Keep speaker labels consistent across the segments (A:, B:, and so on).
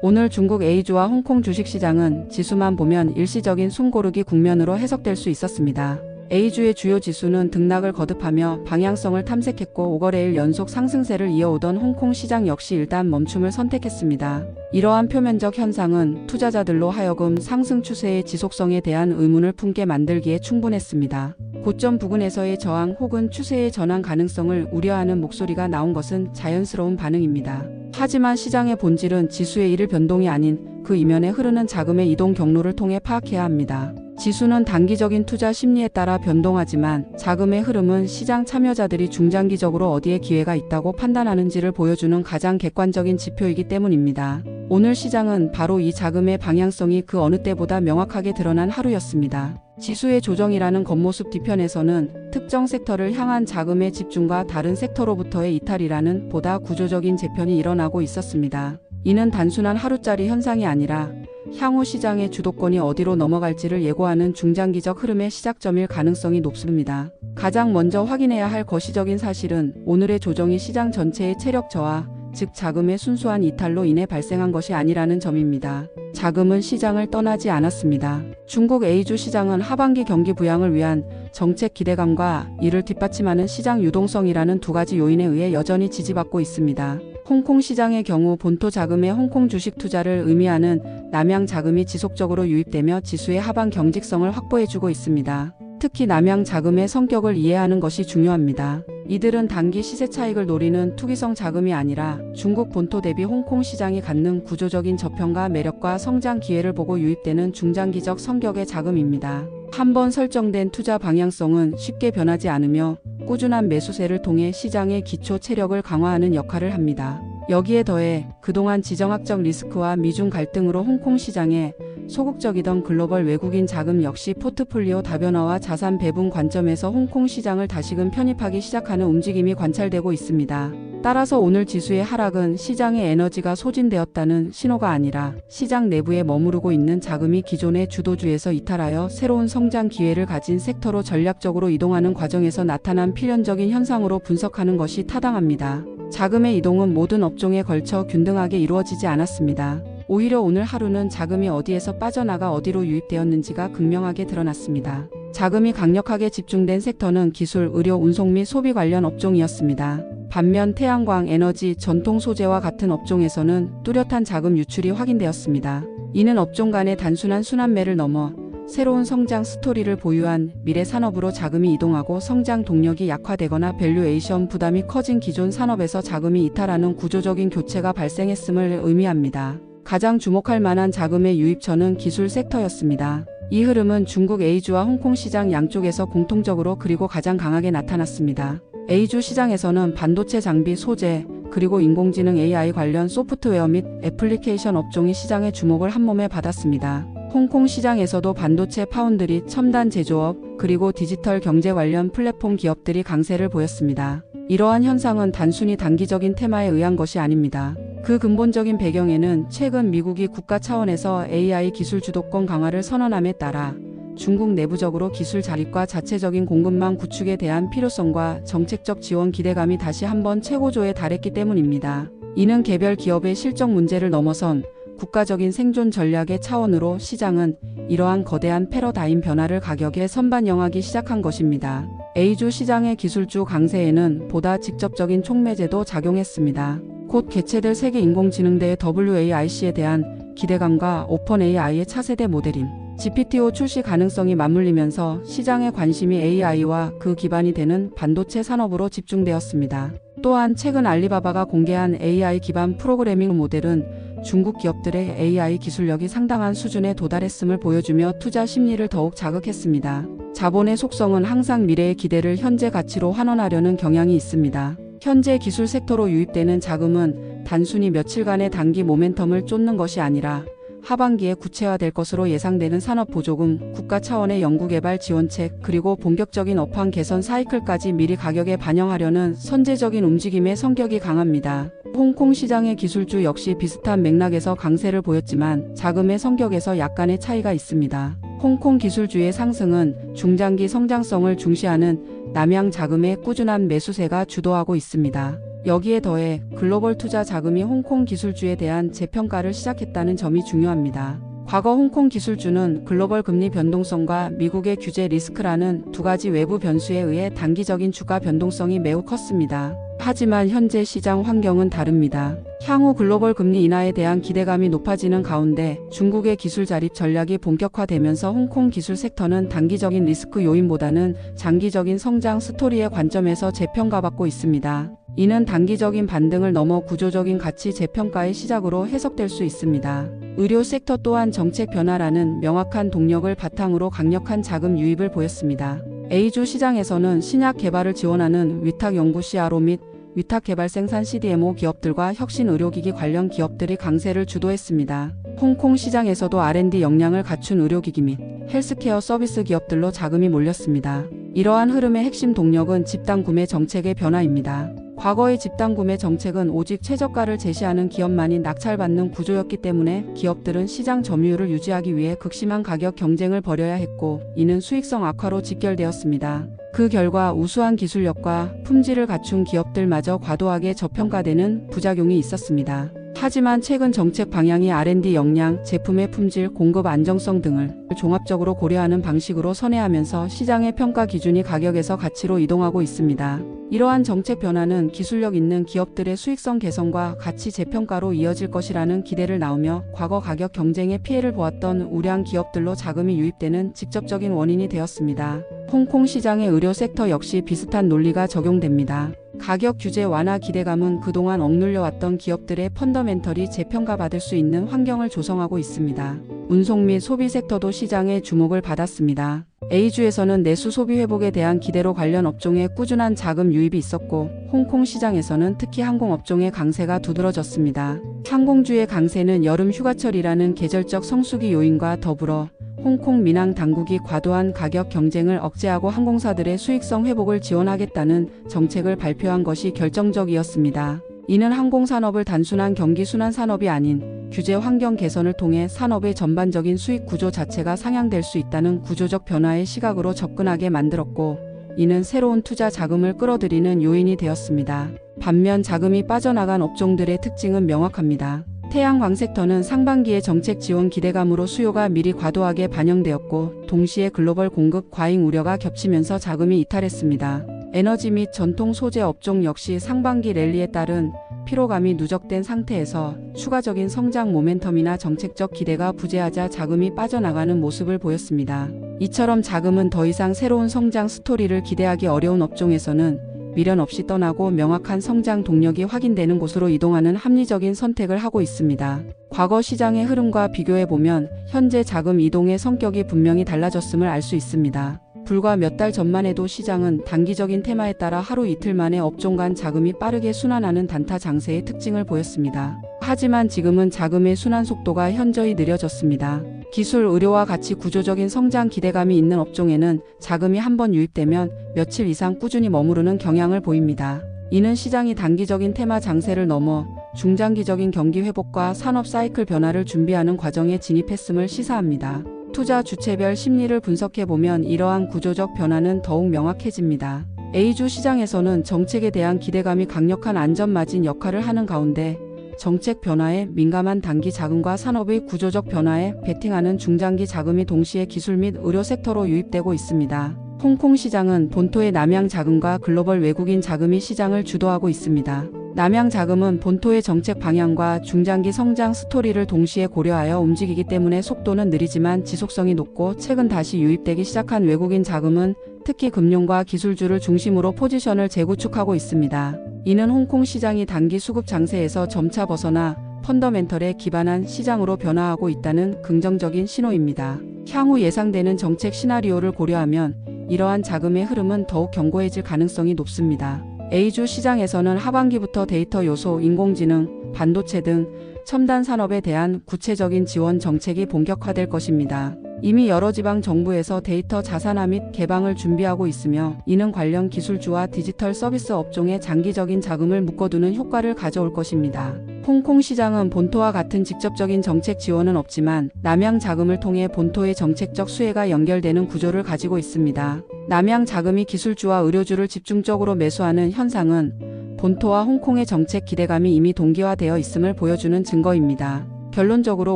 A: 오늘 중국 A주와 홍콩 주식시장은 지수만 보면 일시적인 숨고르기 국면으로 해석될 수 있었습니다. A주의 주요 지수는 등락을 거듭하며 방향성을 탐색했고 5거래일 연속 상승세를 이어오던 홍콩 시장 역시 일단 멈춤을 선택했습니다. 이러한 표면적 현상은 투자자들로 하여금 상승 추세의 지속성에 대한 의문을 품게 만들기에 충분했습니다. 고점 부근에서의 저항 혹은 추세의 전환 가능성을 우려하는 목소리가 나온 것은 자연스러운 반응입니다. 하지만 시장의 본질은 지수의 일일 변동이 아닌 그 이면에 흐르는 자금의 이동 경로를 통해 파악해야 합니다. 지수는 단기적인 투자 심리에 따라 변동하지만 자금의 흐름은 시장 참여자들이 중장기적으로 어디에 기회가 있다고 판단하는지를 보여주는 가장 객관적인 지표이기 때문입니다. 오늘 시장은 바로 이 자금의 방향성이 그 어느 때보다 명확하게 드러난 하루였습니다. 지수의 조정이라는 겉모습 뒤편에서는 특정 섹터를 향한 자금의 집중과 다른 섹터로부터의 이탈이라는 보다 구조적인 재편이 일어나고 있었습니다. 이는 단순한 하루짜리 현상이 아니라 향후 시장의 주도권이 어디로 넘어갈지를 예고하는 중장기적 흐름의 시작점일 가능성이 높습니다. 가장 먼저 확인해야 할 거시적인 사실은 오늘의 조정이 시장 전체의 체력 저하, 즉 자금의 순수한 이탈로 인해 발생한 것이 아니라는 점입니다. 자금은 시장을 떠나지 않았습니다. 중국 A주 시장은 하반기 경기 부양을 위한 정책 기대감과 이를 뒷받침하는 시장 유동성이라는 두 가지 요인에 의해 여전히 지지받고 있습니다. 홍콩 시장의 경우 본토 자금의 홍콩 주식 투자를 의미하는 남양 자금이 지속적으로 유입되며 지수의 하반 경직성을 확보해주고 있습니다. 특히 남양 자금의 성격을 이해하는 것이 중요합니다. 이들은 단기 시세 차익을 노리는 투기성 자금이 아니라 중국 본토 대비 홍콩 시장이 갖는 구조적인 저평가 매력과 성장 기회를 보고 유입되는 중장기적 성격의 자금입니다. 한번 설정된 투자 방향성은 쉽게 변하지 않으며 꾸준한 매수세를 통해 시장의 기초 체력을 강화하는 역할을 합니다. 여기에 더해 그동안 지정학적 리스크와 미중 갈등으로 홍콩 시장에 소극적이던 글로벌 외국인 자금 역시 포트폴리오 다변화와 자산 배분 관점에서 홍콩 시장을 다시금 편입하기 시작하는 움직임이 관찰되고 있습니다. 따라서 오늘 지수의 하락은 시장의 에너지가 소진되었다는 신호가 아니라 시장 내부에 머무르고 있는 자금이 기존의 주도주에서 이탈하여 새로운 성장 기회를 가진 섹터로 전략적으로 이동하는 과정에서 나타난 필연적인 현상으로 분석하는 것이 타당합니다. 자금의 이동은 모든 업종에 걸쳐 균등하게 이루어지지 않았습니다. 오히려 오늘 하루는 자금이 어디에서 빠져나가 어디로 유입되었는지가 극명하게 드러났습니다. 자금이 강력하게 집중된 섹터는 기술, 의료, 운송 및 소비 관련 업종이었습니다. 반면 태양광, 에너지, 전통 소재와 같은 업종에서는 뚜렷한 자금 유출이 확인되었습니다. 이는 업종 간의 단순한 순환매를 넘어 새로운 성장 스토리를 보유한 미래 산업으로 자금이 이동하고 성장 동력이 약화되거나 밸류에이션 부담이 커진 기존 산업에서 자금이 이탈하는 구조적인 교체가 발생했음을 의미합니다. 가장 주목할 만한 자금의 유입처는 기술 섹터였습니다. 이 흐름은 중국 A주와 홍콩 시장 양쪽에서 공통적으로 그리고 가장 강하게 나타났습니다. A주 시장에서는 반도체 장비, 소재, 그리고 인공지능 AI 관련 소프트웨어 및 애플리케이션 업종이 시장의 주목을 한몸에 받았습니다. 홍콩 시장에서도 반도체 파운드리, 첨단 제조업, 그리고 디지털 경제 관련 플랫폼 기업들이 강세를 보였습니다. 이러한 현상은 단순히 단기적인 테마에 의한 것이 아닙니다. 그 근본적인 배경에는 최근 미국이 국가 차원에서 AI 기술 주도권 강화를 선언함에 따라 중국 내부적으로 기술 자립과 자체적인 공급망 구축에 대한 필요성과 정책적 지원 기대감이 다시 한번 최고조에 달했기 때문입니다. 이는 개별 기업의 실적 문제를 넘어선 국가적인 생존 전략의 차원으로 시장은 이러한 거대한 패러다임 변화를 가격에 선반영하기 시작한 것입니다. A주 시장의 기술주 강세에는 보다 직접적인 촉매제도 작용했습니다. 곧 개최될 세계 인공지능대회 WAIC에 대한 기대감과 오픈 AI의 차세대 모델인 GPT-5 출시 가능성이 맞물리면서 시장의 관심이 AI와 그 기반이 되는 반도체 산업으로 집중되었습니다. 또한 최근 알리바바가 공개한 AI 기반 프로그래밍 모델은 중국 기업들의 AI 기술력이 상당한 수준에 도달했음을 보여주며 투자 심리를 더욱 자극했습니다. 자본의 속성은 항상 미래의 기대를 현재 가치로 환원하려는 경향이 있습니다. 현재 기술 섹터로 유입되는 자금은 단순히 며칠간의 단기 모멘텀을 쫓는 것이 아니라 하반기에 구체화될 것으로 예상되는 산업보조금, 국가 차원의 연구개발 지원책, 그리고 본격적인 업황 개선 사이클까지 미리 가격에 반영하려는 선제적인 움직임의 성격이 강합니다. 홍콩 시장의 기술주 역시 비슷한 맥락에서 강세를 보였지만 자금의 성격에서 약간의 차이가 있습니다. 홍콩 기술주의 상승은 중장기 성장성을 중시하는 남양 자금의 꾸준한 매수세가 주도하고 있습니다. 여기에 더해 글로벌 투자 자금이 홍콩 기술주에 대한 재평가를 시작했다는 점이 중요합니다. 과거 홍콩 기술주는 글로벌 금리 변동성과 미국의 규제 리스크라는 두 가지 외부 변수에 의해 단기적인 주가 변동성이 매우 컸습니다. 하지만 현재 시장 환경은 다릅니다. 향후 글로벌 금리 인하에 대한 기대감이 높아지는 가운데 중국의 기술 자립 전략이 본격화되면서 홍콩 기술 섹터는 단기적인 리스크 요인보다는 장기적인 성장 스토리의 관점에서 재평가받고 있습니다. 이는 단기적인 반등을 넘어 구조적인 가치 재평가의 시작으로 해석될 수 있습니다. 의료 섹터 또한 정책 변화라는 명확한 동력을 바탕으로 강력한 자금 유입을 보였습니다. A주 시장에서는 신약 개발을 지원하는 위탁 연구 CRO 및 위탁 개발 생산 CDMO 기업들과 혁신 의료기기 관련 기업들이 강세를 주도했습니다. 홍콩 시장에서도 R&D 역량을 갖춘 의료기기 및 헬스케어 서비스 기업들로 자금이 몰렸습니다. 이러한 흐름의 핵심 동력은 집단 구매 정책의 변화입니다. 과거의 집단 구매 정책은 오직 최저가를 제시하는 기업만이 낙찰받는 구조였기 때문에 기업들은 시장 점유율을 유지하기 위해 극심한 가격 경쟁을 벌여야 했고, 이는 수익성 악화로 직결되었습니다. 그 결과 우수한 기술력과 품질을 갖춘 기업들마저 과도하게 저평가되는 부작용이 있었습니다. 하지만 최근 정책 방향이 R&D 역량, 제품의 품질, 공급 안정성 등을 종합적으로 고려하는 방식으로 선회하면서 시장의 평가 기준이 가격에서 가치로 이동하고 있습니다. 이러한 정책 변화는 기술력 있는 기업들의 수익성 개선과 가치 재평가로 이어질 것이라는 기대를 낳으며 과거 가격 경쟁에 피해를 보았던 우량 기업들로 자금이 유입되는 직접적인 원인이 되었습니다. 홍콩 시장의 의료 섹터 역시 비슷한 논리가 적용됩니다. 가격 규제 완화 기대감은 그동안 억눌려왔던 기업들의 펀더멘털이 재평가받을 수 있는 환경을 조성하고 있습니다. 운송 및 소비 섹터도 시장의 주목을 받았습니다. A주에서는 내수 소비 회복에 대한 기대로 관련 업종에 꾸준한 자금 유입이 있었고, 홍콩 시장에서는 특히 항공업종의 강세가 두드러졌습니다. 항공주의 강세는 여름 휴가철이라는 계절적 성수기 요인과 더불어 홍콩 민항 당국이 과도한 가격 경쟁을 억제하고 항공사들의 수익성 회복을 지원하겠다는 정책을 발표한 것이 결정적이었습니다. 이는 항공산업을 단순한 경기 순환 산업이 아닌 규제 환경 개선을 통해 산업의 전반적인 수익 구조 자체가 상향될 수 있다는 구조적 변화의 시각으로 접근하게 만들었고, 이는 새로운 투자 자금을 끌어들이는 요인이 되었습니다. 반면 자금이 빠져나간 업종들의 특징은 명확합니다. 태양광 섹터는 상반기의 정책 지원 기대감으로 수요가 미리 과도하게 반영되었고, 동시에 글로벌 공급 과잉 우려가 겹치면서 자금이 이탈했습니다. 에너지 및 전통 소재 업종 역시 상반기 랠리에 따른 피로감이 누적된 상태에서 추가적인 성장 모멘텀이나 정책적 기대가 부재하자 자금이 빠져나가는 모습을 보였습니다. 이처럼 자금은 더 이상 새로운 성장 스토리를 기대하기 어려운 업종에서는 미련 없이 떠나고 명확한 성장 동력이 확인되는 곳으로 이동하는 합리적인 선택을 하고 있습니다. 과거 시장의 흐름과 비교해보면 현재 자금 이동의 성격이 분명히 달라졌음을 알 수 있습니다. 불과 몇 달 전만 해도 시장은 단기적인 테마에 따라 하루 이틀 만에 업종 간 자금이 빠르게 순환하는 단타 장세의 특징을 보였습니다. 하지만 지금은 자금의 순환 속도가 현저히 느려졌습니다. 기술, 의료와 같이 구조적인 성장 기대감이 있는 업종에는 자금이 한번 유입되면 며칠 이상 꾸준히 머무르는 경향을 보입니다. 이는 시장이 단기적인 테마 장세를 넘어 중장기적인 경기 회복과 산업 사이클 변화를 준비하는 과정에 진입했음을 시사합니다. 투자 주체별 심리를 분석해보면 이러한 구조적 변화는 더욱 명확해집니다. A주 시장에서는 정책에 대한 기대감이 강력한 안전마진 역할을 하는 가운데 정책 변화에 민감한 단기 자금과 산업의 구조적 변화에 베팅하는 중장기 자금이 동시에 기술 및 의료 섹터로 유입되고 있습니다. 홍콩 시장은 본토의 남양 자금과 글로벌 외국인 자금이 시장을 주도하고 있습니다. 남양 자금은 본토의 정책 방향과 중장기 성장 스토리를 동시에 고려하여 움직이기 때문에 속도는 느리지만 지속성이 높고, 최근 다시 유입되기 시작한 외국인 자금은 특히 금융과 기술주를 중심으로 포지션을 재구축하고 있습니다. 이는 홍콩 시장이 단기 수급 장세에서 점차 벗어나 펀더멘털에 기반한 시장으로 변화하고 있다는 긍정적인 신호입니다. 향후 예상되는 정책 시나리오를 고려하면 이러한 자금의 흐름은 더욱 견고해질 가능성이 높습니다. A주 시장에서는 하반기부터 데이터 요소, 인공지능, 반도체 등 첨단 산업에 대한 구체적인 지원 정책이 본격화될 것입니다. 이미 여러 지방 정부에서 데이터 자산화 및 개방을 준비하고 있으며, 이는 관련 기술주와 디지털 서비스 업종에 장기적인 자금을 묶어두는 효과를 가져올 것입니다. 홍콩 시장은 본토와 같은 직접적인 정책 지원은 없지만 남양 자금을 통해 본토의 정책적 수혜가 연결되는 구조를 가지고 있습니다. 남양 자금이 기술주와 의료주를 집중적으로 매수하는 현상은 본토와 홍콩의 정책 기대감이 이미 동기화되어 있음을 보여주는 증거입니다. 결론적으로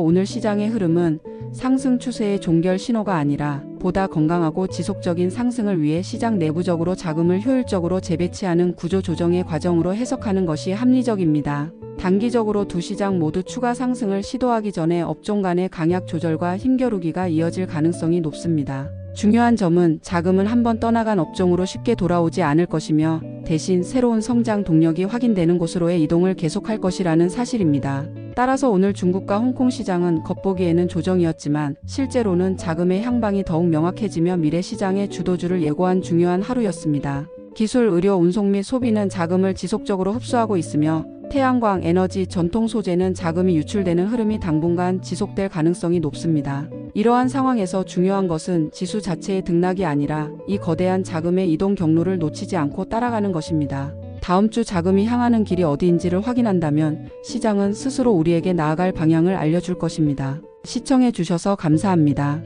A: 오늘 시장의 흐름은 상승 추세의 종결 신호가 아니라 보다 건강하고 지속적인 상승을 위해 시장 내부적으로 자금을 효율적으로 재배치하는 구조 조정의 과정으로 해석하는 것이 합리적입니다. 단기적으로 두 시장 모두 추가 상승을 시도하기 전에 업종 간의 강약 조절과 힘겨루기가 이어질 가능성이 높습니다. 중요한 점은 자금은 한번 떠나간 업종으로 쉽게 돌아오지 않을 것이며 대신 새로운 성장 동력이 확인되는 곳으로의 이동을 계속할 것이라는 사실입니다. 따라서 오늘 중국과 홍콩 시장은 겉보기에는 조정이었지만 실제로는 자금의 향방이 더욱 명확해지며 미래 시장의 주도주를 예고한 중요한 하루였습니다. 기술, 의료, 운송 및 소비는 자금을 지속적으로 흡수하고 있으며 태양광, 에너지, 전통 소재는 자금이 유출되는 흐름이 당분간 지속될 가능성이 높습니다. 이러한 상황에서 중요한 것은 지수 자체의 등락이 아니라 이 거대한 자금의 이동 경로를 놓치지 않고 따라가는 것입니다. 다음 주 자금이 향하는 길이 어디인지를 확인한다면 시장은 스스로 우리에게 나아갈 방향을 알려줄 것입니다. 시청해 주셔서 감사합니다.